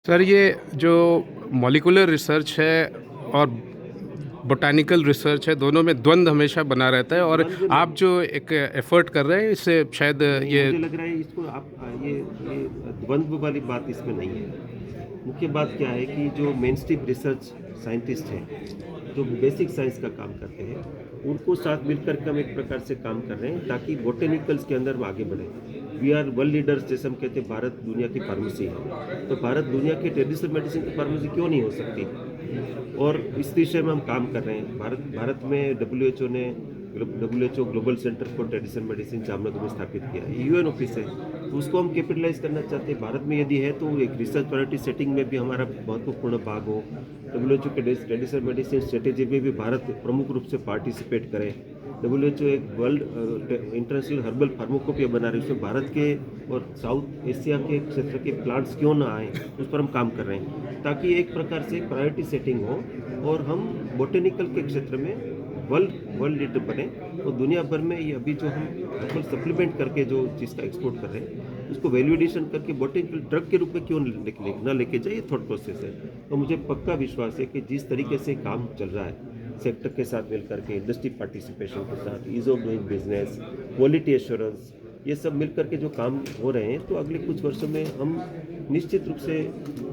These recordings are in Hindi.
सर, ये जो मॉलिक्यूलर रिसर्च है और बोटैनिकल रिसर्च है, दोनों में द्वंद्व हमेशा बना रहता है और द्वंद्व नहीं, आप जो एक एफर्ट कर रहे हैं इससे शायद नहीं ये। मुझे लग रहा है इसको आप ये द्वंद्व वाली बात इसमें नहीं है। मुख्य बात क्या है कि जो मेन स्ट्रीम रिसर्च साइंटिस्ट हैं, जो बेसिक साइंस का काम करते हैं, उनको साथ मिलकर के हम एक प्रकार से काम कर रहे हैं ताकि बोटेनिकल्स के अंदर हम आगे बढ़े। वी आर वर्ल्ड लीडर्स, जैसे हम कहते हैं भारत दुनिया की फार्मेसी है, तो भारत दुनिया की ट्रेडिशनल मेडिसिन की फार्मेसी क्यों नहीं हो सकती। और इस विषय में हम काम कर रहे हैं। भारत में डब्ल्यूएचओ ने global centre for traditional medicine Jamnagar में स्थापित किया है। यूएन ऑफिस है, तो उसको हम कैपिटलाइज करना चाहते हैं। भारत में यदि है तो एक रिसर्च प्रायोरिटी सेटिंग में भी हमारा महत्वपूर्ण भाग हो। डब्ल्यूएचओ के ट्रेडिशनल मेडिसिन स्ट्रेटेजी में भी भारत प्रमुख रूप से पार्टिसिपेट करे। डब्ल्यूएचओ एक वर्ल्ड इंटरनेशनल हर्बल फार्माकोपिया बना रही है, उसमें भारत के और साउथ एशिया के क्षेत्र के प्लांट्स क्यों ना आए, उस पर हम काम कर रहे हैं ताकि एक प्रकार से प्रायोरिटी सेटिंग हो और हम बोटेनिकल के क्षेत्र में वर्ल्ड लीडर बने। और दुनिया भर में ये अभी जो हम हर्बल सप्लीमेंट करके जो चीज़ का एक्सपोर्ट कर रहे हैं, उसको वैल्यू एडिशन करके बोटेनिकल ड्रग के रूप में क्यों ना लेके जाए, ये थॉट प्रोसेस है। तो मुझे पक्का विश्वास है कि जिस तरीके से काम चल रहा है सेक्टर के साथ मिलकर के, इंडस्ट्री पार्टिसिपेशन के साथ, ease of doing business, quality assurance, ये सब मिलकर के जो काम हो रहे हैं, तो अगले कुछ वर्षों में हम निश्चित रूप से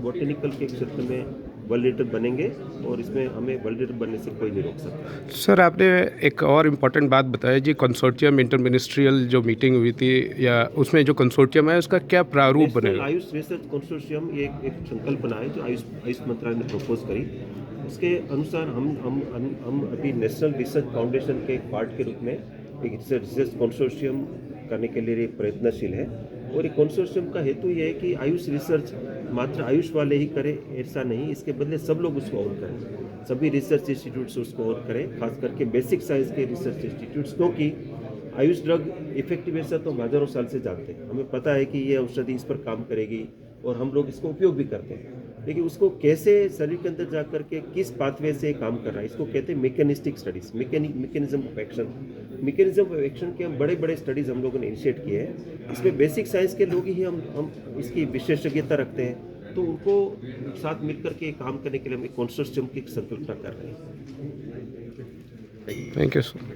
बोटेनिकल के क्षेत्र में वर्ल्ड लीडर बनेंगे और इसमें हमें वर्ल्ड लीडर बनने से कोई नहीं रोक सकता। सर, आपने एक और इम्पॉर्टेंट बात बताई जी, कंसोर्टियम इंटर मिनिस्ट्रियल जो मीटिंग हुई थी, या उसमें जो कंसोर्टियम है उसका क्या प्रारूप नेशनल बनेगा? आयुष रिसर्च कंसोर्शियम, ये एक संकल्पना है जो आयुष मंत्रालय ने प्रपोज करी। उसके अनुसार हम अभी नेशनल रिसर्च फाउंडेशन के एक पार्ट के रूप में एक रिसर्च कंसोर्शियम करने के लिए प्रयत्नशील है। और ये कंसोर्शियम का हेतु ये है कि आयुष रिसर्च मात्र आयुष वाले ही करें, ऐसा नहीं, इसके बदले सब लोग उसको ऑन करें, सभी रिसर्च इंस्टीट्यूट्स उसको ऑन करें, खास करके बेसिक साइंस के रिसर्च इंस्टीट्यूट्स, क्योंकि आयुष ड्रग इफेक्टिव ऐसा तो हम हजारों साल से जानते हैं, हमें पता है कि ये औषधि इस पर काम करेगी और हम लोग इसको उपयोग भी करते हैं। लेकिन उसको कैसे शरीर के अंदर जा करके किस पाथवे से काम कर रहा है, इसको कहते हैं mechanistic studies, mechanism of action. Mechanism of action के हम बड़े बड़े स्टडीज हम लोगों ने इनिशिएट किए हैं। इसमें बेसिक साइंस के लोग ही हम इसकी विशेषज्ञता रखते हैं, तो उनको साथ मिलकर के काम करने के लिए हम एक कंसोर्शियम की संकल्पना कर रहे हैं। Thank you sir.